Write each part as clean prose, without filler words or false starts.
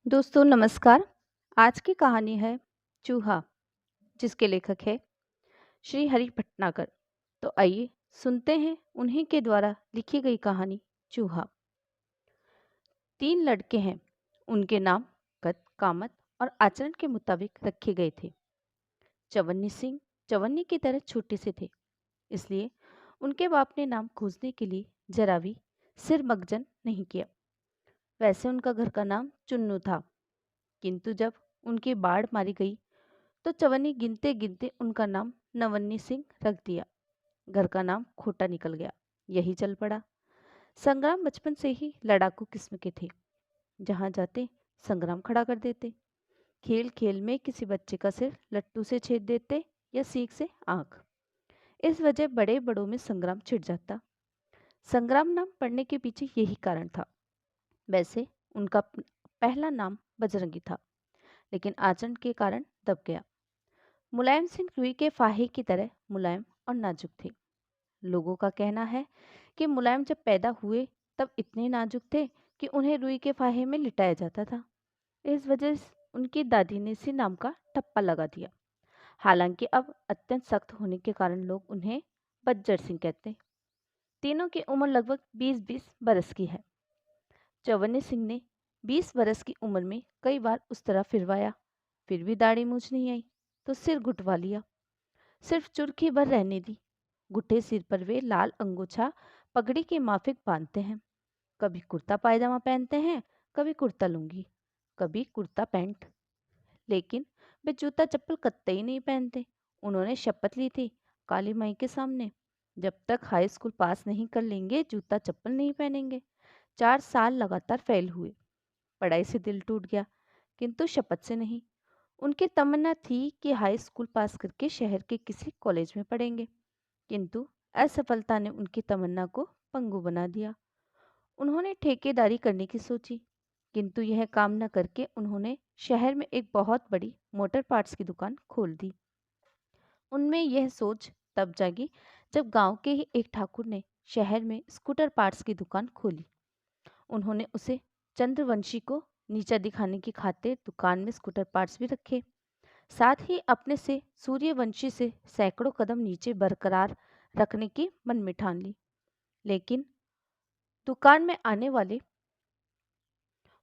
दोस्तों नमस्कार। आज की कहानी है चूहा, जिसके लेखक है श्री हरि भटनागर। तो आइए सुनते हैं उन्हीं के द्वारा लिखी गई कहानी चूहा। तीन लड़के हैं। उनके नाम कद, कामत और आचरण के मुताबिक रखे गए थे। चवन्नी सिंह चवन्नी की तरह छोटे से थे, इसलिए उनके बाप ने नाम खोजने के लिए जरा भी सिर मगजन नहीं किया। वैसे उनका घर का नाम चुन्नू था, किंतु जब उनकी बाढ़ मारी गई तो चवन्नी गिनते गिनते उनका नाम नवन्नी सिंह रख दिया। घर का नाम खोटा निकल गया। यही चल पड़ा। संग्राम बचपन से ही लड़ाकू किस्म के थे। जहां जाते संग्राम खड़ा कर देते। खेल खेल में किसी बच्चे का सिर लट्टू से छेद देते या सीख से आंख। इस वजह बड़े बड़ों में संग्राम छिड़ जाता। संग्राम नाम पड़ने के पीछे यही कारण था। वैसे उनका पहला नाम बजरंगी था, लेकिन आचरण के कारण दब गया। मुलायम सिंह रुई के फाहे की तरह मुलायम और नाजुक थे। लोगों का कहना है कि मुलायम जब पैदा हुए तब इतने नाजुक थे कि उन्हें रुई के फाहे में लिटाया जाता था। इस वजह से उनकी दादी ने इसी नाम का ठप्पा लगा दिया। हालांकि अब अत्यंत सख्त होने के कारण लोग उन्हें बज्जर सिंह कहते हैं। तीनों की उम्र लगभग 20-20 बरस की है। चवन्नी सिंह ने 20 बरस की उम्र में कई बार उस तरह फिरवाया, फिर भी दाढ़ी मूछ नहीं आई, तो सिर गुटवा लिया। सिर्फ चुर्खी भर रहने दी। गुट्ठे सिर पर वे लाल अंगोछा पगड़ी के माफिक बांधते हैं। कभी कुर्ता पायजामा पहनते हैं, कभी कुर्ता लुंगी, कभी कुर्ता पैंट। लेकिन वे जूता चप्पल कतई नहीं पहनते। उन्होंने शपथ ली थी काली माई के सामने, जब तक हाई स्कूल पास नहीं कर लेंगे जूता चप्पल नहीं पहनेंगे। 4 साल लगातार फेल हुए। पढ़ाई से दिल टूट गया, किंतु शपथ से नहीं। उनकी तमन्ना थी कि हाई स्कूल पास करके शहर के किसी कॉलेज में पढ़ेंगे, किंतु असफलता ने उनकी तमन्ना को पंगु बना दिया। उन्होंने ठेकेदारी करने की सोची, किंतु यह काम न करके उन्होंने शहर में एक बहुत बड़ी मोटर पार्ट्स की दुकान खोल दी। उनमें यह सोच तब जागी जब गांव के ही एक ठाकुर ने शहर में स्कूटर पार्ट्स की दुकान खोली। उन्होंने उसे चंद्रवंशी को नीचा दिखाने की खातिर दुकान में स्कूटर पार्ट्स भी रखे। साथ ही अपने से सूर्यवंशी से सैकड़ों कदम नीचे बरकरार रखने की मन में ठान ली। लेकिन दुकान में आने वाले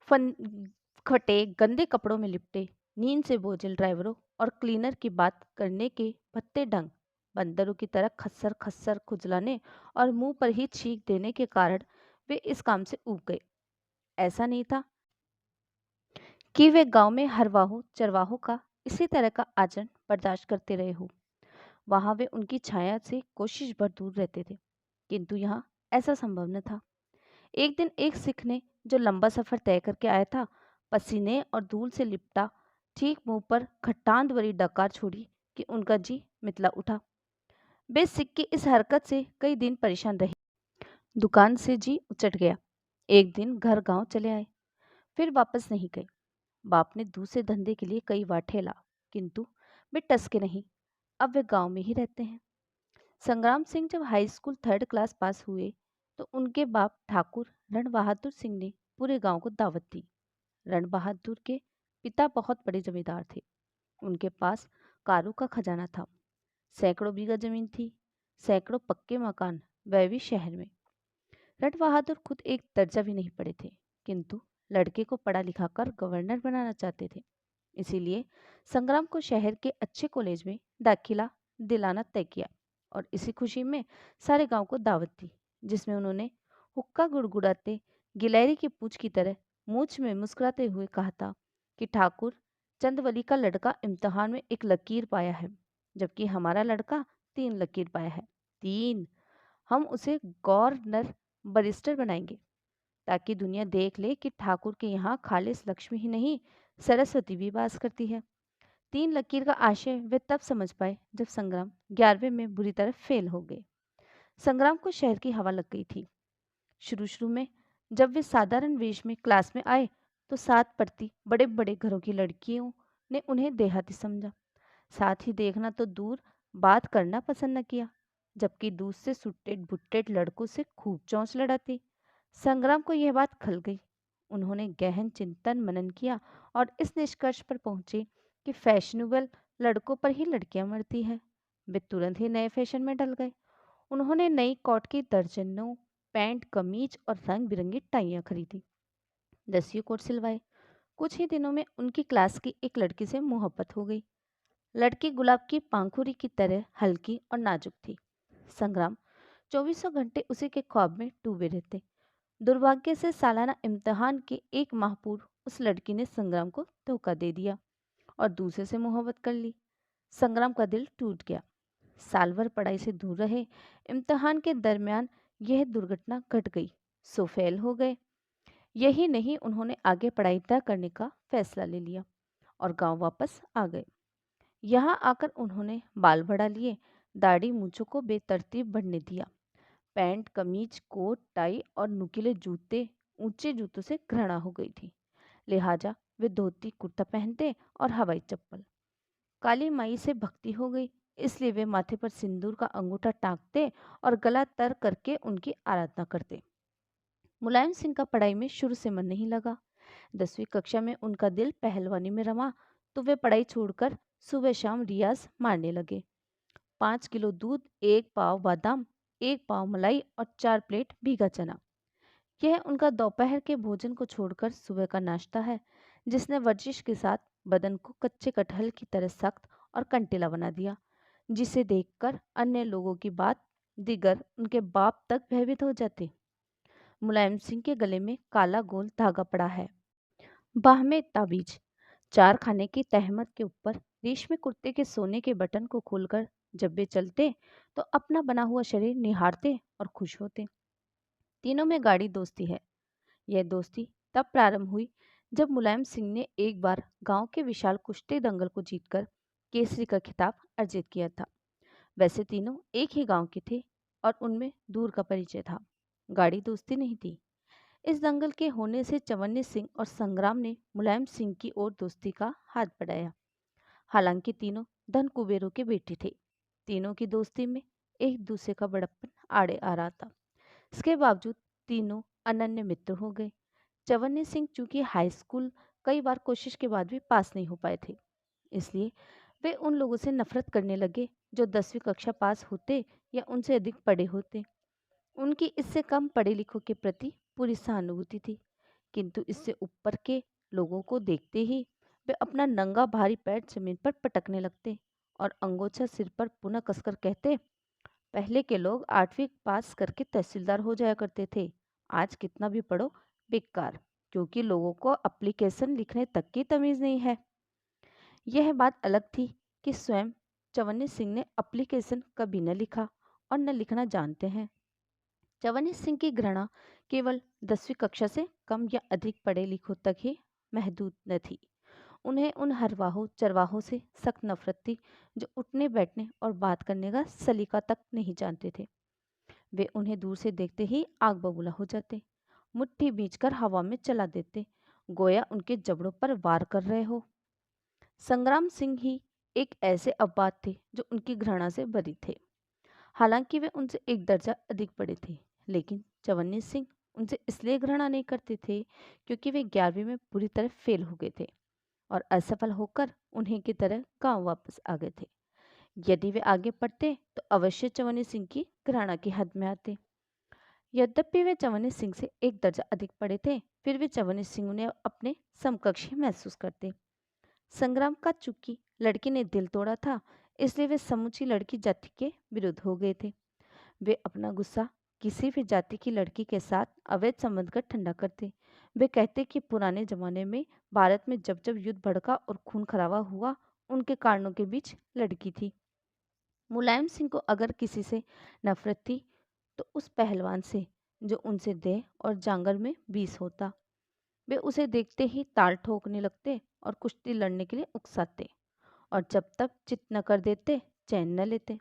फन खटे गंदे कपड़ों में लिपटे नींद से बोझिल ड्राइवरों और क्लीनर की बात करने के भद्दे ढंग, बंदरों की तरह खस्सर खस्सर खुजलाने और मुंह पर ही छींक देने के कारण वे इस काम से ऊब गए। ऐसा नहीं था कि वे गांव में हरवाहों चरवाहों का इसी तरह का आचरण बर्दाश्त करते रहे हो। वहां वे उनकी छाया से कोशिश भर दूर रहते थे, किंतु यहाँ ऐसा संभव न था। एक दिन एक सिख ने, जो लंबा सफर तय करके आया था, पसीने और धूल से लिपटा ठीक मुंह पर खट्टांद भरी डकार छोड़ी कि उनका जी मितला उठा। वे सिख की इस हरकत से कई दिन परेशान रहे। दुकान से जी उचट गया। एक दिन घर गांव चले आए, फिर वापस नहीं गए। बाप ने दूसरे धंधे के लिए कई बार ठेला, किंतु वे टसके नहीं। अब वे गांव में ही रहते हैं। संग्राम सिंह जब high school 3rd class pass हुए तो उनके बाप ठाकुर रण बहादुर सिंह ने पूरे गांव को दावत दी। रण बहादुर के पिता बहुत बड़े जमींदार थे। उनके पास कारों का खजाना था। सैकड़ों बीघा जमीन थी, सैकड़ों पक्के मकान, वह भी शहर में। रण बहादुर खुद एक दर्जा भी नहीं पढ़े थे, किंतु लड़के को पढ़ा लिखाकर गवर्नर बनाना चाहते थे। इसीलिए संग्राम को शहर के अच्छे कॉलेज में दाखिला दिलाना तय किया और इसी खुशी में सारे गांव को दावत दी, जिसमें उन्होंने हुक्का गुड़गुड़ाते गिलहरी की पूंछ की तरह मूछ में मुस्कुराते हुए कहा था कि ठाकुर चंदवली का लड़का इम्तिहान में एक लकीर पाया है, जबकि हमारा लड़का 3 लकीर पाया है। 3। हम उसे गवर्नर बैरिस्टर बनाएंगे, ताकि दुनिया देख ले कि ठाकुर के यहाँ खालिस लक्ष्मी ही नहीं, सरस्वती भी वास करती है। 3 लकीर का आशय वे तब समझ पाए जब संग्राम 11वीं में बुरी तरह फेल हो गए। संग्राम को शहर की हवा लग गई थी। शुरू शुरू में जब वे साधारण वेश में क्लास में आए तो साथ पढ़ती बड़े बड़े घरों की लड़कियों ने उन्हें देहाती समझा। साथ ही देखना तो दूर, बात करना पसंद न किया, जबकि दूसरे सुट्टे बुट्टे लड़कों से खूब चौंच लड़ाती। संग्राम को यह बात खल गई। उन्होंने गहन चिंतन मनन किया और इस निष्कर्ष पर पहुंचे कि फैशनेबल लड़कों पर ही लड़कियां मरती हैं। वे तुरंत ही नए फैशन में ढल गए। उन्होंने नई कॉट की दर्जनों पैंट कमीज और रंग बिरंगी टाइयां खरीदी, दसियों कोट सिलवाए। कुछ ही दिनों में उनकी क्लास की एक लड़की से मोहब्बत हो गई। लड़की गुलाब की पांखुरी की तरह हल्की और नाजुक थी। संग्राम चौबीसों घंटे उसी के ख्वाब में डूबे रहते। दुर्भाग्य से सालाना इम्तिहान के एक माह पूर्व उस लड़की ने संग्राम को धोखा दे दिया और दूसरे से मोहब्बत कर ली। संग्राम का दिल टूट गया। साल भर पढ़ाई से दूर रहे, इम्तिहान के दरमियान यह दुर्घटना घट गई, सो फेल हो गए। यही नहीं, उन्होंने आगे पढ़ाई न करने का फैसला ले लिया और गांव वापस आ गए। यहाँ आकर उन्होंने बाल बढ़ा लिए, दाढ़ी मूंछों को बेतरतीब बढ़ने दिया। पैंट कमीज कोट टाई और नुकीले जूते, ऊंचे जूतों से घृणा हो गई थी। लिहाजा वे धोती कुर्ता पहनते और हवाई चप्पल। काली माई से भक्ति हो गई, इसलिए वे माथे पर सिंदूर का अंगूठा टांगते और गला तर करके उनकी आराधना करते। मुलायम सिंह का पढ़ाई में शुरू से मन नहीं लगा। 10वीं कक्षा में उनका दिल पहलवानी में रमा, तो वे पढ़ाई छोड़कर सुबह शाम रियाज मारने लगे। 5 किलो दूध, 1 पाव बादाम, 1 पाव मलाई और 4 प्लेट भीगा चना, यह उनका दोपहर के भोजन को छोड़कर सुबह का नाश्ता है, जिसने वर्जिश के साथ बदन को कच्चे कटहल की तरह सख्त और कंटीला बना दिया, जिसे देखकर अन्य लोगों की बात दिगर उनके बाप तक भयभीत हो जाते। मुलायम सिंह के गले में काला गोल धागा पड़ा है, बाह में ताबीज। चार खाने की तहमत के ऊपर रेशमी कुर्ते के सोने के बटन को खोलकर जब वे चलते तो अपना बना हुआ शरीर निहारते और खुश होते। तीनों में गाढ़ी दोस्ती है। यह दोस्ती तब प्रारंभ हुई जब मुलायम सिंह ने एक बार गांव के विशाल कुश्ती दंगल को जीतकर केसरी का खिताब अर्जित किया था। वैसे तीनों एक ही गांव के थे और उनमें दूर का परिचय था, गाढ़ी दोस्ती नहीं थी। इस दंगल के होने से चवन्नी सिंह और संग्राम ने मुलायम सिंह की ओर दोस्ती का हाथ बढ़ाया। हालांकि तीनों धन कुबेरों के बेटे थे। तीनों की दोस्ती में एक दूसरे का बड़प्पन आड़े आ रहा था। इसके बावजूद तीनों अनन्य मित्र हो गए। चवन्नी सिंह चूंकि हाई स्कूल कई बार कोशिश के बाद भी पास नहीं हो पाए थे, इसलिए वे उन लोगों से नफरत करने लगे जो 10वीं कक्षा पास होते या उनसे अधिक पढ़े होते। उनकी इससे कम पढ़े लिखों के प्रति पूरी सहानुभूति थी, किंतु इससे ऊपर के लोगों को देखते ही वे अपना नंगा भारी पैर जमीन पर पटकने लगते और अंगोछा सिर पर पुनः कसकर कहते, पहले के लोग 8वीं पास करके तहसीलदार हो जाया करते थे, आज कितना भी पढ़ो बेकार, क्योंकि लोगों को एप्लीकेशन लिखने तक की तमीज नहीं है। यह बात अलग थी कि स्वयं चवन्नी सिंह ने एप्लीकेशन कभी न लिखा और न लिखना जानते हैं। चवन्नी सिंह की घृणा केवल 10वीं कक्षा से कम या अधिक पढ़े लिखों तक ही महदूद न थी। उन्हें उन हरवाहों चरवाहों से सख्त नफरत थी जो उठने बैठने और बात करने का सलीका तक नहीं जानते थे। वे उन्हें दूर से देखते ही आग बबूला हो जाते, मुट्ठी बींचकर हवा में चला देते, गोया उनके जबड़ों पर वार कर रहे हो। संग्राम सिंह ही एक ऐसे अवबाद थे जो उनकी घृणा से बरी थे। हालांकि वे उनसे एक दर्जा अधिक पढ़े थे, लेकिन चवन्नी सिंह उनसे इसलिए घृणा नहीं करते थे क्योंकि वे 11वीं में पूरी तरह फेल हो गए थे और असफल होकर उन्हीं की तरह गांव वापस आ गए थे। यदि वे आगे पढ़ते तो अवश्य चवन्नी सिंह की घृणा की हद में आते। यद्यपि वे चवन्नी सिंह से एक दर्जा अधिक पढ़े थे, फिर भी चवन्नी सिंह उन्हें अपने समकक्षी महसूस करते। संग्राम का चूंकि लड़की ने दिल तोड़ा था, इसलिए वे समूची लड़की जाति के विरुद्ध हो गए थे। वे अपना गुस्सा किसी भी जाति की लड़की के साथ अवैध संबंध कर ठंडा करते। वे कहते कि पुराने जमाने में भारत में जब जब युद्ध भड़का और खून खराबा हुआ, उनके कारणों के बीच लड़की थी। मुलायम सिंह को अगर किसी से नफरत थी तो उस पहलवान से जो उनसे देह और जांगर में 20 होता। वे उसे देखते ही ताल ठोकने लगते और कुश्ती लड़ने के लिए उकसाते और जब तक चित न कर देते चैन न लेते।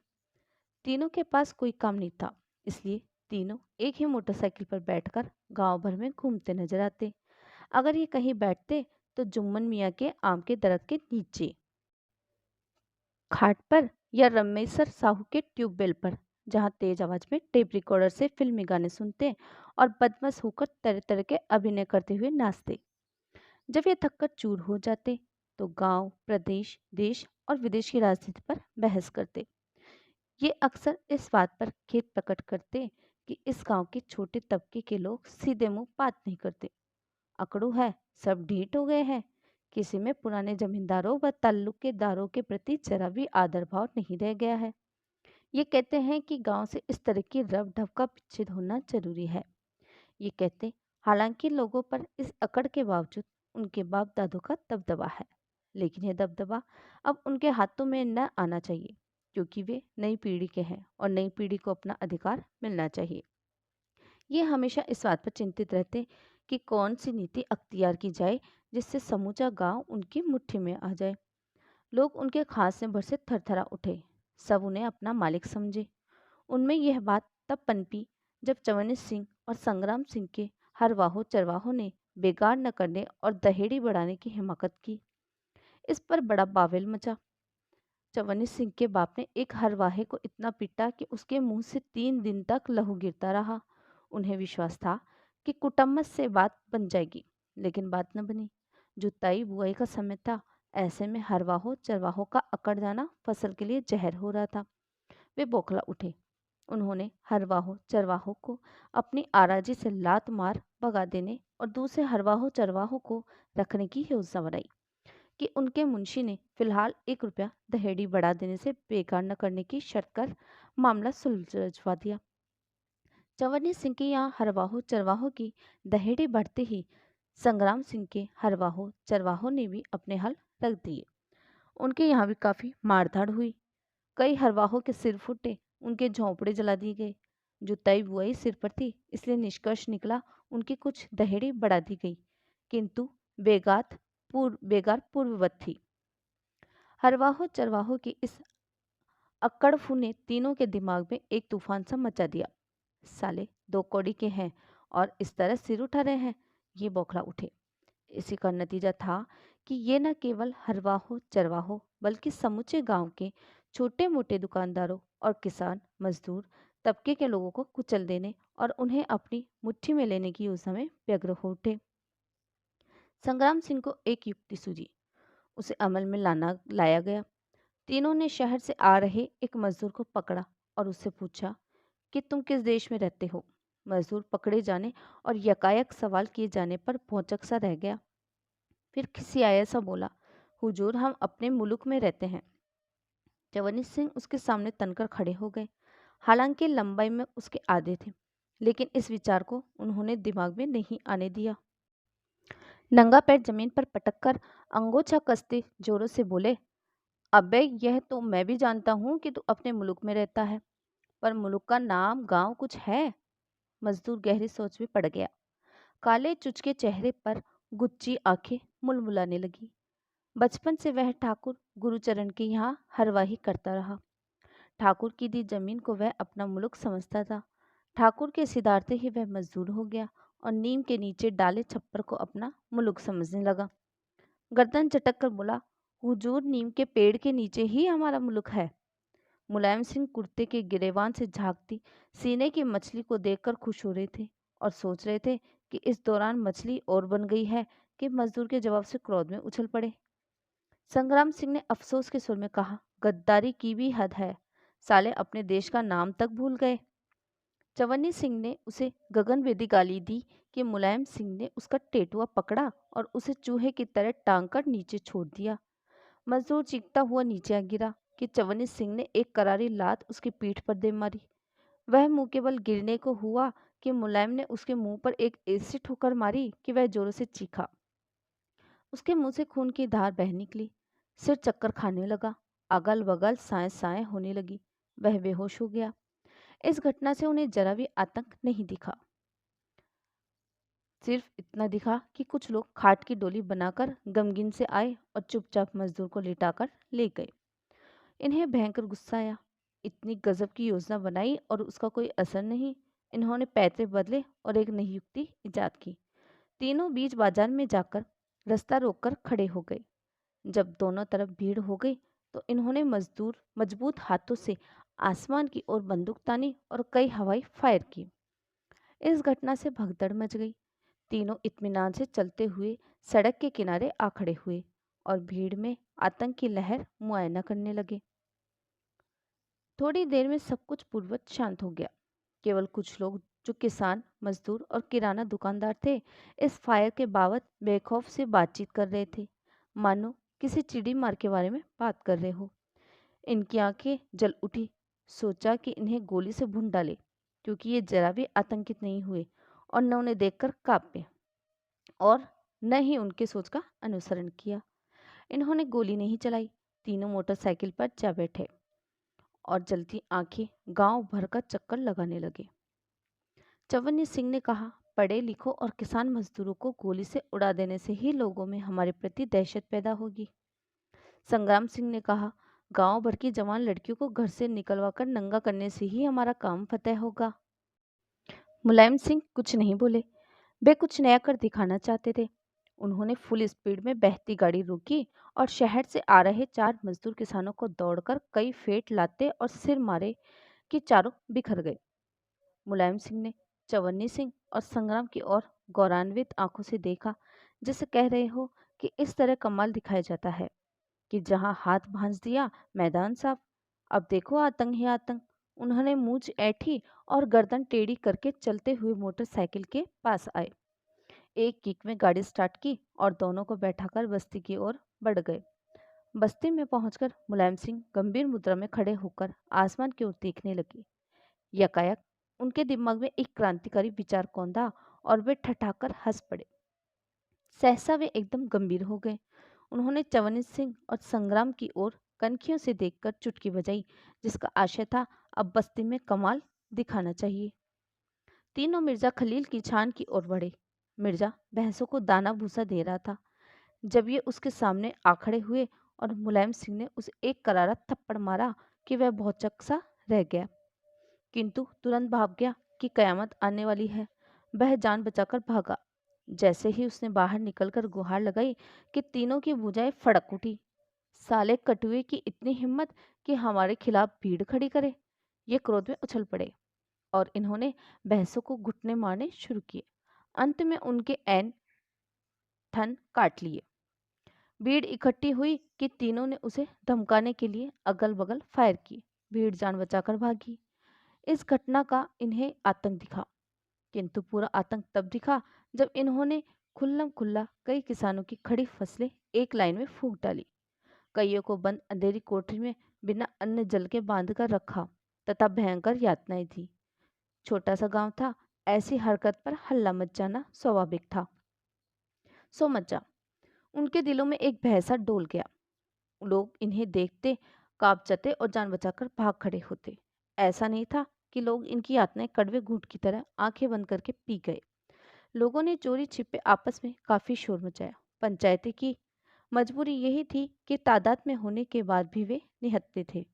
तीनों के पास कोई काम नहीं था, इसलिए तीनों एक ही मोटरसाइकिल पर बैठकर गांव भर में घूमते नजर आते। अगर ये कहीं बैठते तो जुम्मन मियाँ के आम के दरख्त के नीचे, खाट पर या रमेसर साहू के ट्यूबवेल पर, जहाँ तेज आवाज में टेप रिकॉर्डर से फिल्मी गाने सुनते और बदमस्त होकर तरह तरह के अभिनय करते हुए नाचते। जब ये थककर चूर हो जाते तो गांव, प्रदेश, देश और विदेश की राजनीति पर बहस करते। ये अक्सर इस बात पर खेद प्रकट करते कि इस गांव के छोटे तबके के लोग सीधे मुंह बात नहीं करते। अकड़ू है, सब ढीठ हो गए हैं। किसी में पुराने जमींदारों व ताल्लुकेदारों के प्रति जरा भी आदर भाव नहीं रह गया है। ये कहते हैं कि गांव से इस तरह की रव ढव का विच्छेद होना जरूरी है। ये कहते हालांकि लोगों पर इस अकड़ के बावजूद उनके बाप दादों का दबदबा है, लेकिन यह दबदबा अब उनके हाथों में न आना चाहिए, क्योंकि वे नई पीढ़ी के हैं और नई पीढ़ी को अपना अधिकार मिलना चाहिए। ये हमेशा इस बात पर चिंतित रहते कि कौन सी नीति अख्तियार की जाए जिससे समूचा गांव उनकी मुट्ठी में आ जाए। लोग उनके खांसने भर से थरथरा उठे, सब उन्हें अपना मालिक समझे। उनमें यह बात तब पनपी जब चवन्नी सिंह और संग्राम सिंह के हरवाहों चरवाहों ने बेगार न करने और दहेड़ी बढ़ाने की हिमाकत की। इस पर बड़ा बावेल मचा। चवन्नी सिंह के बाप ने एक हरवाहे को इतना पीटा कि उसके मुंह से 3 दिन तक लहू गिरता रहा। उन्हें विश्वास था कि कुटम्मस से बात बन जाएगी, लेकिन बात न बनी। जुताई बुआई का समय था, ऐसे में हरवाहों चरवाहों का अकड़ जाना फसल के लिए जहर हो रहा था। वे बौखला उठे। उन्होंने हरवाहों चरवाहों को अपनी आराजी से लात मार भगा देने और दूसरे हरवाहों चरवाहों को रखने की योजना बनाई कि उनके मुंशी ने फिलहाल 1 रुपया दहेड़ी बढ़ा देने से बेकार न करने की शर्त कर मामला सुलझवा दिया। चवन्नी सिंह के यहाँ हरवाहों चरवाहों की दहेड़ी बढ़ते ही संग्राम सिंह के हरवाहों चरवाहों ने भी अपने हल रख दिए। उनके यहाँ भी काफी मारधाड़ हुई। कई हरवाहों के सिर फूटे, उनके झोंपड़े जला दिए गए। जुताई बुआई सिर पर थी, इसलिए निष्कर्ष निकला उनकी कुछ दहेड़ी बढ़ा दी गई, किंतु बेगार पूर्ववत थी। हरवाहों चरवाहों की इस अक्कड़फू ने तीनों के दिमाग में एक तूफान सा मचा दिया। साले 2 कौड़ी के हैं और इस तरह सिर उठा रहे हैं, ये बौखला उठे। इसी का नतीजा था कि ये न केवल हरवाहों चरवाहों बल्कि समूचे गांव के छोटे मोटे दुकानदारों और किसान मजदूर तबके के लोगों को कुचल देने और उन्हें अपनी मुट्ठी में लेने की योजना में व्यग्र हो उठे। संग्राम सिंह को एक युक्ति सूझी, उसे अमल में लाया गया। तीनों ने शहर से आ रहे एक मजदूर को पकड़ा और उससे पूछा कि तुम किस देश में रहते हो। मजदूर पकड़े जाने और यकायक सवाल किए जाने पर भौचक सा रह गया। फिर खिसियाया सा बोला, हुजूर हम अपने मुल्क में रहते हैं। चवन्नी सिंह उसके सामने तनकर खड़े हो गए। हालांकि लंबाई में उसके आधे थे, लेकिन इस विचार को उन्होंने दिमाग में नहीं आने दिया। नंगा पैर जमीन पर पटक कर अंगोछा कसते जोरों से बोले, अबे यह तो मैं भी जानता हूँ कि तू अपने मुल्क में रहता है, पर मुल्क का नाम गांव कुछ है। मजदूर गहरी सोच में पड़ गया। काले चुचके चेहरे पर गुच्ची आंखें मुलमुलाने लगी। बचपन से वह ठाकुर गुरुचरण के यहाँ हरवाही करता रहा। ठाकुर की दी जमीन को वह अपना मुल्क समझता था। ठाकुर के सिधारते ही वह मजदूर हो गया और नीम के नीचे डाले छप्पर को अपना मुल्क समझने लगा। गर्दन झटक कर बोला, हुजूर नीम के पेड़ के नीचे ही हमारा मुल्क है। मुलायम सिंह कुर्ते के गिरेबान से झांकती सीने की मछली को देखकर खुश हो रहे थे और सोच रहे थे कि इस दौरान मछली और बन गई है कि मजदूर के जवाब से क्रोध में उछल पड़े। संग्राम सिंह ने अफसोस के सुर में कहा, गद्दारी की भी हद है, साले अपने देश का नाम तक भूल गए। चवन्नी सिंह ने उसे गगनभेदी गाली दी कि मुलायम सिंह ने उसका टेटुआ पकड़ा और उसे चूहे की तरह टांग कर नीचे छोड़ दिया। मजदूर चीखता हुआ नीचे आ गिरा कि चवन्नी सिंह ने एक करारी लात उसकी पीठ पर दे मारी। वह मुंह के बल गिरने को हुआ कि मुलायम ने उसके मुंह पर एक ऐसी ठोकर मारी कि वह जोरों से चीखा। उसके मुंह से खून की धार बह निकली। सिर चक्कर खाने लगा, अगल बगल साए साए होने लगी। वह बेहोश हो गया। इस घटना से उन्हें जरा भी आतंक नहीं दिखा। सिर्फ इतना दिखा कि कुछ लोग खाट की डोली बनाकर गमगीन से आए और चुपचाप मजदूर को लिटाकर ले गए। इन्हें भयंकर गुस्सा आया। इतनी गजब की योजना बनाई और उसका कोई असर नहीं। इन्होंने पैतरे बदले और एक नई युक्ति इजाद की। तीनों बीच बाजार में जाकर रास्ता रोककर खड़े हो गए। जब दोनों तरफ भीड़ हो गई तो इन्होंने मजबूत हाथों से आसमान की ओर बंदूक तानी और कई हवाई फायर की। इस घटना से भगदड़ मच गई। तीनों इत्मीनान से चलते हुए सड़क के किनारे आ खड़े हुए और भीड़ में आतंक की लहर मुआयना करने लगे। थोड़ी देर में सब कुछ पूर्ववत शांत हो गया। केवल कुछ लोग जो किसान, मजदूर और किराना दुकानदार थे, इस फायर के बाबत बेखौफ से बातचीत कर रहे थे, मानो किसी चिड़ी मार के बारे में बात कर रहे हो। इनकी आंखें जल उठी। सोचा कि इन्हें गोली से भून डाले, क्योंकि ये जरा भी आतंकित नहीं हुए और न उन्हें देखकर कांपे और न ही उनके सोच का अनुसरण किया। इन्होंने गोली नहीं चलाई। तीनों मोटरसाइकिल पर जा बैठे और जलती आंखें गांव भर का चक्कर लगाने लगे। चवन्नी सिंह ने कहा, पढ़े लिखो और किसान मजदूरों को गोली से उड़ा देने से ही लोगों में हमारे प्रति दहशत पैदा होगी। संग्राम सिंह ने कहा, गांव भर की जवान लड़कियों को घर से निकलवाकर नंगा करने से ही हमारा काम फतेह होगा। मुलायम सिंह कुछ नहीं बोले। वे कुछ नया कर दिखाना चाहते थे। उन्होंने फुल स्पीड में बहती गाड़ी रोकी और शहर से आ रहे 4 मजदूर किसानों को दौड़कर कई फेंट लाते और सिर मारे कि चारों बिखर गए। मुलायम सिंह ने चवन्नी सिंह और संग्राम की ओर गौरवान्वित आंखों से देखा, जैसे कह रहे हो कि इस तरह कमाल दिखाया जाता है कि जहां हाथ भांज दिया मैदान साफ। अब देखो आतंक ही आतंक। उन्होंने मूंछ ऐठी और गर्दन टेढ़ी करके चलते हुए मोटरसाइकिल के पास आए। एक किक में गाड़ी स्टार्ट की और दोनों को बैठाकर बस्ती की ओर बढ़ गए। बस्ती में पहुंचकर मुलायम सिंह गंभीर मुद्रा में खड़े होकर आसमान की ओर देखने लगे। यकायक उनके दिमाग में एक क्रांतिकारी विचार कौंधा और वे ठठाकर हंस पड़े। सहसा वे एकदम गंभीर हो गए। उन्होंने चवन्नी सिंह और संग्राम की ओर कनखियों से देखकर चुटकी बजाई, जिसका आशय था अब बस्ती में कमाल दिखाना चाहिए। तीनों मिर्जा खलील की छान की ओर बढ़े। मिर्जा भैंसों को दाना भूसा दे रहा था जब ये उसके सामने आ खड़े हुए और मुलायम सिंह ने उसे एक करारा थप्पड़ मारा कि वह भौचक सा रह गया, किंतु तुरंत भाप गया कि कयामत आने वाली है। वह जान बचाकर भागा। जैसे ही उसने बाहर निकलकर गुहार लगाई कि तीनों की भुजाएं फड़क उठी। साले कटुए की इतनी हिम्मत कि हमारे खिलाफ भीड़ खड़ी करे। ये क्रोध में उछल पड़े और इन्होंने भैंसों को घुटने मारने शुरू किए। अंत में उनके ऐन थन काट लिए। भीड़ इकट्ठी हुई कि तीनों ने उसे धमकाने के लिए अगल बगल फायर की। भीड़ जान बचाकर भागी। इस घटना का इन्हें आतंक दिखा, किंतु पूरा आतंक तब दिखा जब इन्होंने खुल्लम खुल्ला कई किसानों की खड़ी फसलें एक लाइन में फूंक डाली। कईयों को बंद अंधेरी कोठरी में बिना अन्न जल के बांध कर रखा तथा भयंकर यातनाएं दी। छोटा सा गांव था, ऐसी हरकत पर हल्ला मच जाना स्वाभाविक था। सो मचा। उनके दिलों में एक भैंसा डोल गया। लोग इन्हें देखते, कांप जाते और जान बचाकर भाग खड़े होते। ऐसा नहीं था कि लोग इनकी यातनाएं कड़वे घूंट की तरह आंखें बंद करके पी गए। लोगों ने चोरी छिपे आपस में काफी शोर मचाया, पंचायतें की। मजबूरी यही थी कि तादाद में होने के बाद भी वे निहत्थे थे।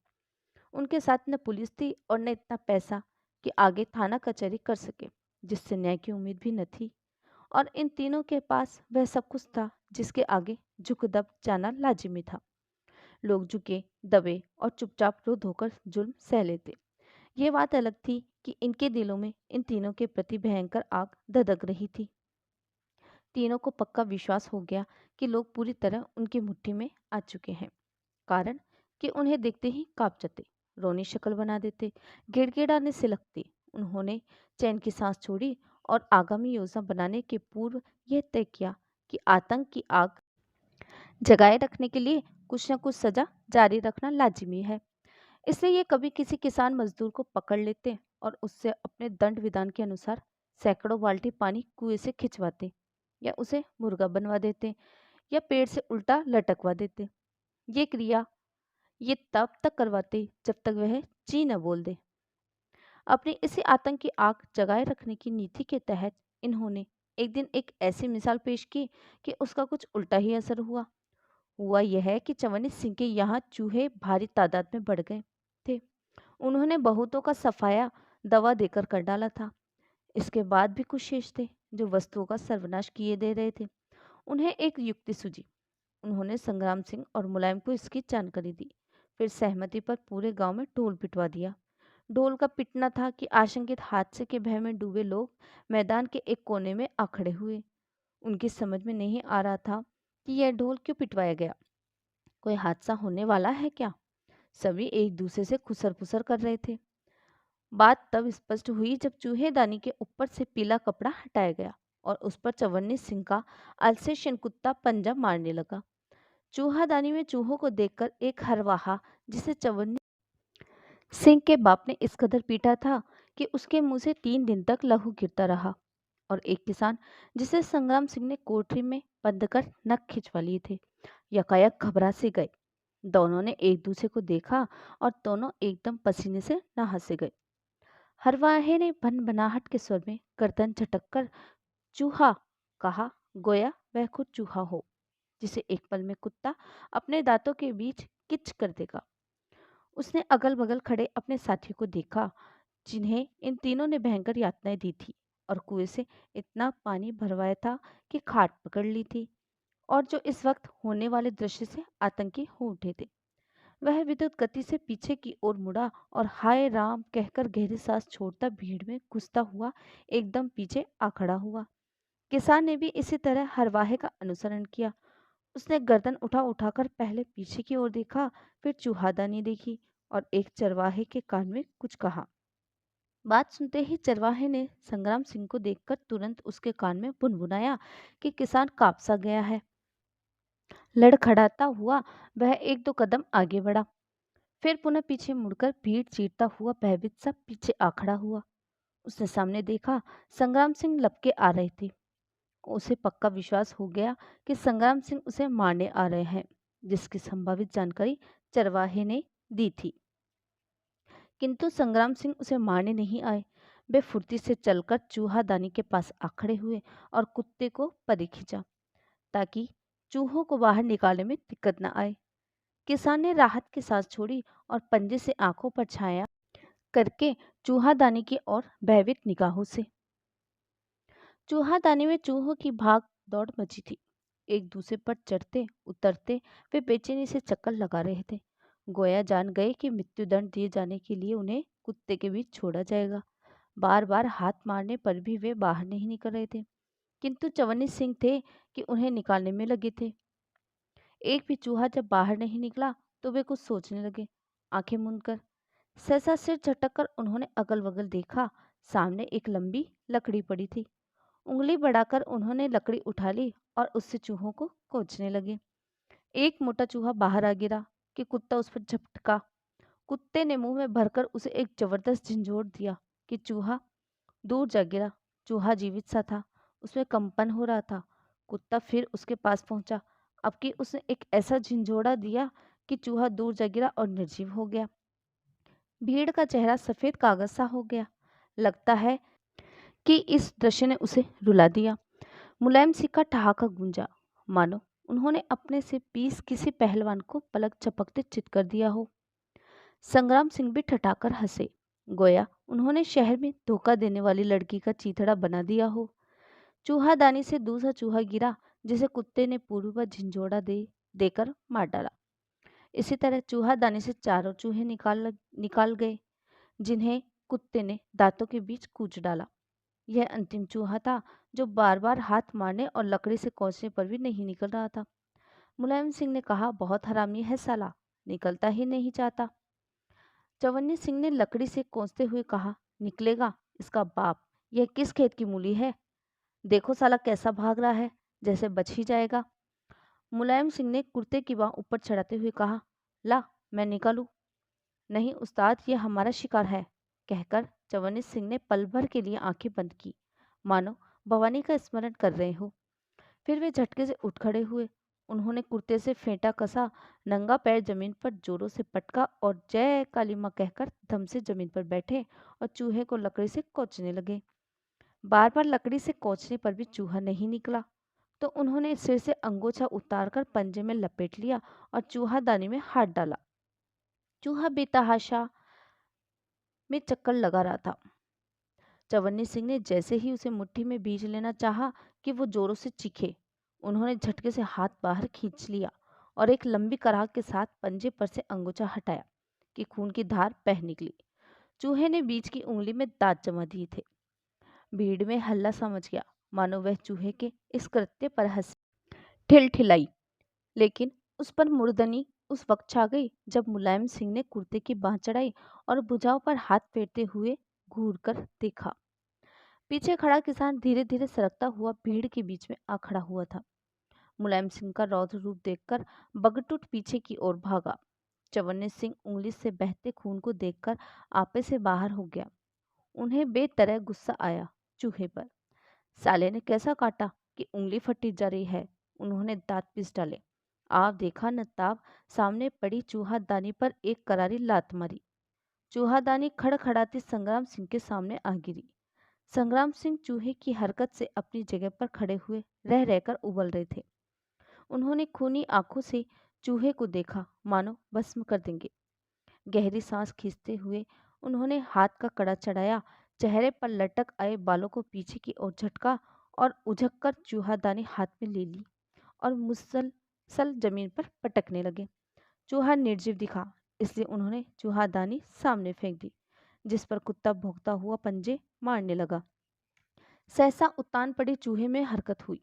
उनके साथ न पुलिस थी और न इतना पैसा कि आगे थाना कचहरी कर सके, जिससे न्याय की उम्मीद भी न थी। और इन तीनों के पास वह सब कुछ था जिसके आगे झुक दब जाना लाजिमी था। लोग झुके, दबे और चुपचाप रो धोकर जुल्म सह लेते। ये बात अलग थी कि इनके दिलों में इन तीनों के प्रति भयंकर आग धधक रही थी। तीनों को पक्का विश्वास हो गया कि लोग पूरी तरह उनकी मुट्ठी में आ चुके हैं। कारण कि उन्हें देखते ही कांप जाते, रोनी शक्ल बना देते, गिड़गिड़ाने से लगते। उन्होंने चैन की सांस छोड़ी और आगामी योजना बनाने के पूर्व यह तय किया कि आतंक की आग जगाए रखने के लिए कुछ न कुछ सजा जारी रखना लाजिमी है। इसलिए ये कभी किसी किसान मजदूर को पकड़ लेते और उससे अपने दंड विधान के अनुसार सैकड़ों बाल्टी पानी कुएं से खिंचवाते, या उसे मुर्गा बनवा देते, या पेड़ से उल्टा लटकवा देते। ये क्रिया ये तब तक करवाते जब तक वह ची न बोल दे। अपनी इसी आतंक की आग जगाए रखने की नीति के तहत इन्होंने एक दिन एक ऐसी मिसाल पेश की कि उसका कुछ उल्टा ही असर हुआ। हुआ यह है कि चवन्नी सिंह के यहाँ चूहे भारी तादाद में बढ़ गए थे। उन्होंने बहुतों का सफाया दवा देकर कर डाला था। इसके बाद भी कुछ शेष थे जो वस्तुओं का सर्वनाश किए दे रहे थे। उन्हें एक युक्ति सूझी। उन्होंने संग्राम सिंह और मुलायम को इसकी जानकारी दी। फिर सहमति पर पूरे गांव में ढोल पिटवा दिया। ढोल का पिटना था कि आशंकित हादसे के भय में डूबे लोग मैदान के एक कोने में आ खड़े हुए। उनकी समझ में नहीं आ रहा था कि यह ढोल क्यों पिटवाया गया। कोई हादसा होने वाला है क्या? सभी एक दूसरे से खुसर फुसर कर रहे थे। बात तब स्पष्ट हुई जब चूहेदानी के ऊपर से पीला कपड़ा हटाया गया और उस पर चवन्नी सिंह का अल्सेशियन कुत्ता पंजा मारने लगा। चूहादानी में चूहों को देखकर एक हरवाहा, जिसे चवन्नी सिंह के बाप ने इस कदर पीटा था कि उसके मुंह से 3 दिन तक लहू गिरता रहा, और एक किसान जिसे संग्राम सिंह ने कोठरी में बंद कर नख खिंचवा लिए थे, यकायक घबरा से गए। दोनों ने एक दूसरे को देखा और दोनों एकदम पसीने से नहा से गए। हरवाहे ने भनभनाहट के स्वर में गर्दन झटक कर चूहा कहा, गोया वह खुद चूहा हो जिसे एक पल में कुत्ता अपने दांतों के बीच किच कर देगा। उसने अगल बगल खड़े अपने साथियों को देखा, जिन्हें इन तीनों ने भयंकर यातनाएं दी थी और कुएं से इतना पानी भरवाया था कि खाट पकड़ ली थी, और जो इस वक्त होने वाले दृश्य से आतंकी हो उठे थे। वह विद्युत गति से पीछे की ओर मुड़ा और हाय राम कहकर गहरी सांस छोड़ता भीड़ में घुसता हुआ एकदम पीछे आ खड़ा हुआ। किसान ने भी इसी तरह हरवाहे का अनुसरण किया। उसने गर्दन उठा उठाकर पहले पीछे की ओर देखा, फिर चूहादानी देखी और एक चरवाहे के कान में कुछ कहा। बात सुनते ही चरवाहे ने संग्राम सिंह को देखकर तुरंत उसके कान में बुनबुनाया कि किसान काँप सा गया है। लड़खड़ाता हुआ वह 1-2 कदम आगे बढ़ा, फिर पुनः पीछे मुड़कर भीड़ चीरता हुआ भयभीत सा पीछे आ खड़ा हुआ। उसने सामने देखा, संग्राम सिंह लपके आ रहे थे। उसे पक्का विश्वास हो गया कि संग्राम सिंह उसे मारने आ रहे हैं, जिसकी संभावित जानकारी चरवाहे ने दी थी। किंतु संग्राम सिंह उसे मारने नहीं आए। वे फुर्ती से चलकर चूहादानी के पास आ खड़े हुए और कुत्ते को परे खींचा, ताकि चूहों को बाहर निकालने में दिक्कत न आए। किसान ने राहत की सांस छोड़ी और पंजे से आंखों पर छाया करके चूहादानी की ओर भयभीत निगाहों से। चूहादानी में चूहों की भाग दौड़ मची थी। एक दूसरे पर चढ़ते उतरते वे बेचैनी से चक्कर लगा रहे थे। गोया जान गए कि मृत्युदंड दिए जाने के लिए उन्हें कुत्ते के बीच छोड़ा जाएगा। बार बार हाथ मारने पर भी वे बाहर नहीं निकल रहे थे, किंतु चवन्नी सिंह थे कि उन्हें निकालने में लगे थे। एक भी चूहा जब बाहर नहीं निकला तो वे कुछ सोचने लगे। आंखें मूंद कर, सहसा सिर झटक कर उन्होंने अगल बगल देखा। सामने एक लंबी लकड़ी पड़ी थी। उंगली बढ़ाकर उन्होंने लकड़ी उठा ली और उससे चूहों को कोचने लगे। एक मोटा चूहा बाहर आ गिरा कि कुत्ता उस पर झपटा। कुत्ते ने मुंह में भरकर उसे एक जबरदस्त झंझोड़ दिया कि चूहा दूर जा गिरा। चूहा जीवित सा था, उसमें कंपन हो रहा था। कुत्ता फिर उसके पास पहुंचा। अब कि उसने एक ऐसा झंझोड़ा दिया कि चूहा दूर जा गिरा और निर्जीव हो गया। भीड़ का चेहरा सफेद कागज सा हो गया। लगता है कि इस दृश्य ने उसे रुला दिया। मुलायम सिंह का ठहाका गूंजा, मानो उन्होंने अपने से 20 किसी पहलवान को पलक झपकते चित कर दिया हो। संग्राम सिंह भी ठठाकर हंसे, गोया उन्होंने शहर में धोखा देने वाली लड़की का चीथड़ा बना दिया हो। चूहादानी से दूसरा चूहा गिरा, जिसे कुत्ते ने पूर्व झिंझोड़ा देकर मार डाला। इसी तरह चूहादानी से चारों चूहे निकाल गए, जिन्हें कुत्ते ने दांतों के बीच कूच डाला। यह अंतिम चूहा था, जो बार बार हाथ मारने और लकड़ी से कोसने पर भी नहीं निकल रहा था। मुलायम सिंह ने कहा, बहुत हरामी है साला, निकलता ही नहीं चाहता। चवन्नी सिंह ने लकड़ी से कोसते हुए कहा, निकलेगा इसका बाप, यह किस खेत की मूली है? देखो साला कैसा भाग रहा है, जैसे बच ही जाएगा। मुलायम सिंह ने कुर्ते की बाह ऊपर चढ़ाते हुए कहा, ला मैं निकालूं? नहीं उस्ताद, यह हमारा शिकार है, कहकर चवन्नी सिंह ने पल भर के लिए आंखें बंद की, मानो भवानी का स्मरण कर रहे हो। फिर वे झटके से उठ खड़े हुए। उन्होंने कुर्ते से फेंटा कसा, नंगा पैर जमीन पर जोरों से पटका और जय काली मां कहकर धम से जमीन पर बैठे और चूहे को लकड़ी से कोचने लगे। बार बार लकड़ी से कोचने पर भी चूहा नहीं निकला, तो उन्होंने सिर से अंगोछा उतारकर पंजे में लपेट लिया और चूहादानी में हाथ डाला। चूहा बेतहाशा में चक्कर लगा रहा था। चवन्नी सिंह ने जैसे ही उसे मुट्ठी में बीज लेना चाहा कि वो जोरों से चीखे। उन्होंने झटके से हाथ बाहर खींच लिया और एक लंबी कराह के साथ पंजे पर से अंगूठा हटाया कि खून की धार बह निकली। चूहे ने बीच की उंगली में दांत जमा दिए थे। भीड़ में हल्ला समझ गया, मानो वह चूहे के इस कृत्य पर हंस ठिलठिलाई। लेकिन उस पर मुर्दनी उस वक्त छा गई जब मुलायम सिंह ने कुर्ते की बांह चढ़ाई और भुजाओं पर हाथ फेरते हुए घूर कर देखा। पीछे खड़ा किसान धीरे धीरे सरकता हुआ भीड़ के बीच में आ खड़ा हुआ था। मुलायम सिंह का रौद्र रूप देखकर बगटुट पीछे की ओर भागा। चवन्नी सिंह उंगली से बहते खून को देखकर आपे से बाहर हो गया। उन्हें बेतरह गुस्सा आया चूहे पर। साले ने कैसा काटा कि उंगली फटी जा रही है। उन्होंने दांत पीस डाले। आप देखा न ताब, सामने पड़ी चूहादानी पर एक करारी लात मारी। चूहादानी खड़खड़ाती संग्राम सिंह के सामने आ गिरी। संग्राम सिंह चूहे की हरकत से अपनी जगह पर खड़े हुए रह रहकर उबल रहे थे। उन्होंने खूनी आंखों से चूहे को देखा, मानो भस्म कर देंगे। गहरी सांस खींचते हुए उन्होंने हाथ का कड़ा चढ़ाया, चेहरे पर लटक आए बालों को पीछे की ओर झटका और उझककर चूहादानी हाथ में ले ली और मुसलसल जमीन पर पटकने लगे। चूहा निर्जीव दिखा, इसलिए उन्होंने चूहादानी सामने फेंक दी, जिस पर कुत्ता भौंकता हुआ पंजे मारने लगा। सहसा उतान पड़ी चूहे में हरकत हुई।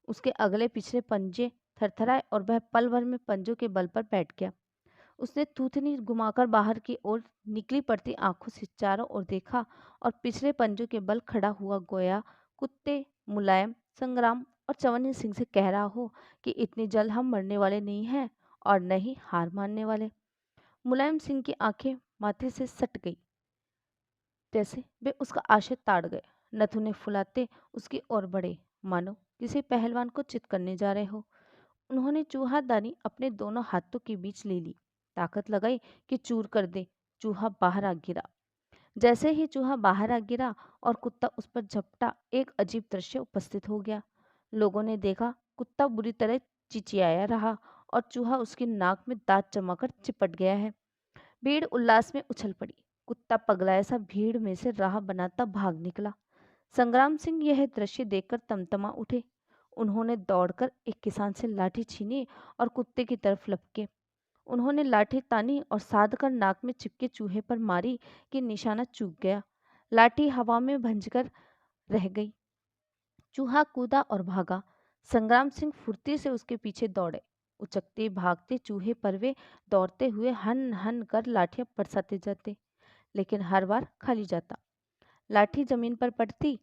उसके अगले पिछले पंजे थरथराए और वह पल भर में पंजों के बल पर बैठ गया। उसने थूथनी घुमाकर बाहर की ओर निकली पड़ती आंखों से चारों ओर देखा और पिछले पंजों के बल खड़ा हुआ गोया कुत्ते, मुलायम, संग्राम और चवन्नी सिंह से कह रहा हो कि इतनी जल्द हम मरने वाले नहीं हैं और न ही हार मानने वाले। मुलायम सिंह की आंखें माथे से सट गई, जैसे वे उसका आशय ताड़ गए। नथुने फुलाते उसकी ओर बढ़े, मानो किसी पहलवान को चित करने जा रहे हो। उन्होंने चूहादानी अपने दोनों हाथों के बीच ले ली, ताकत लगाई कि चूर कर दे। चूहा बाहर आ गिरा। जैसे ही चूहा बाहर आ गिरा और कुत्ता उस पर झपटा, एक अजीब दृश्य उपस्थित हो गया। लोगों ने देखा, कुत्ता बुरी तरह चिचियाया रहा और चूहा उसकी नाक में दांत जमाकर चिपट गया है। भीड़ उल्लास में उछल पड़ी। कुत्ता पगलाया सा भीड़ में से राह बनाता भाग निकला। संग्राम सिंह यह दृश्य देखकर तमतमा उठे। उन्होंने दौड़कर एक किसान से लाठी छीनी और कुत्ते की तरफ लपके। उन्होंने लाठी तानी और साध कर नाक में चिपके चूहे पर मारी कि निशाना चूक गया। लाठी हवा में भंजकर रह गई। चूहा कूदा और भागा। संग्राम सिंह फुर्ती से उसके पीछे दौड़े। उचकते भागते चूहे पर वे दौड़ते हुए हन हन कर लाठियां बरसाते जाते, लेकिन हर बार खाली जाता। लाठी जमीन पर पड़ती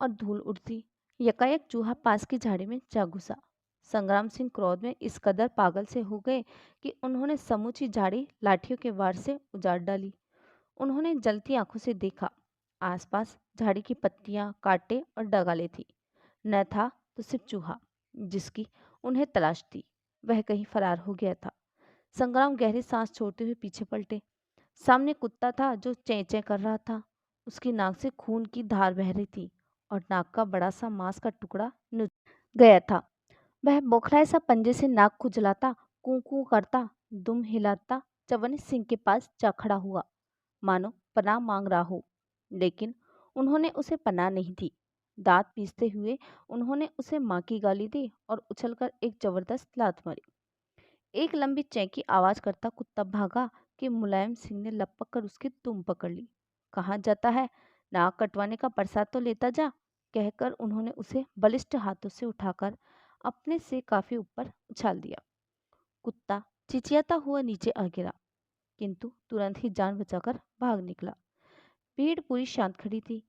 और धूल उड़ती। यकायक चूहा पास की झाड़ी में जा घुसा। संग्राम सिंह क्रोध में इस कदर पागल से हो गए कि उन्होंने समूची झाड़ी लाठियों के वार से उजाड़ डाली। उन्होंने जलती आंखों से देखा। आसपास झाड़ी की पत्तियां, कांटे और डगाले थी। न था तो सिर्फ चूहा, जिसकी उन्हें तलाश थी। वह कहीं फरार हो गया था। संग्राम गहरी सांस छोड़ते हुए पीछे पलटे। सामने कुत्ता था जो चें चें कर रहा था। उसकी नाक से खून की धार बह रही थी और नाक का बड़ा सा मांस का टुकड़ा नुच गया था। वह बौखलाए सा पंजे से नाक खुजलाता, कूं कूं करता, दुम हिलाता चवन्नी सिंह के पास जा खड़ा हुआ, मानो पनाह मांग रहा हो। लेकिन उन्होंने उसे पनाह नहीं दी। दांत पीसते हुए उन्होंने उसे मां की गाली दी और उछलकर एक जबरदस्त लात मारी। एक लंबी चैंकी आवाज करता कुत्ता भागा कि मुलायम सिंह ने लपक कर उसकी दुम पकड़ ली। कहाँ जाता है, नाक कटवाने का प्रसाद तो लेता जा, कहकर उन्होंने उसे बलिष्ठ हाथों से उठाकर अपने से काफी ऊपर उछाल दिया। कुत्ता चिचियाता हुआ नीचे आ गिरा, किंतु तुरंत ही जान बचाकर भाग निकला। भीड़ पूरी शांत खड़ी थी,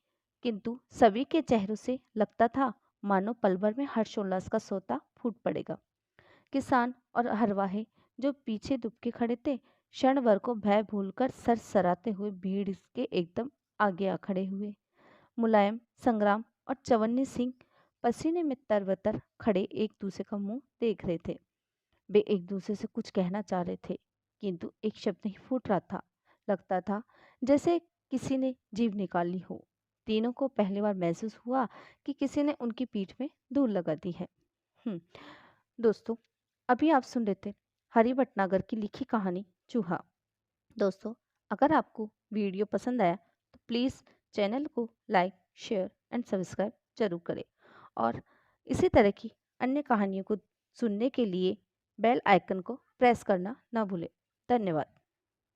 किंतु सभी के चेहरों से लगता था मानो पल भर में हर्षोल्लास का सोता फूट पड़ेगा। किसान और हरवाहे जो पीछे दुबके खड़े थे, क्षण भर को भय भूलकर सर सराते हुए भीड़ के एकदम आगे आ खड़े हुए। मुलायम, संग्राम और चवन्नी सिंह पसीने में तरबतर खड़े एक दूसरे का मुंह देख रहे थे। वे एक दूसरे से कुछ कहना चाह रहे थे, किंतु एक शब्द नहीं फूट रहा था। लगता था जैसे किसी ने जीभ निकाल ली हो। तीनों को पहली बार महसूस हुआ कि किसी ने उनकी पीठ में धूल लगा दी है। दोस्तों, अभी आप सुन रहे थे हरि भटनागर की लिखी कहानी चूहा। दोस्तों, अगर आपको वीडियो पसंद आया तो प्लीज़ चैनल को लाइक, शेयर एंड सब्सक्राइब जरूर करें और इसी तरह की अन्य कहानियों को सुनने के लिए बेल आइकन को प्रेस करना ना भूलें। धन्यवाद।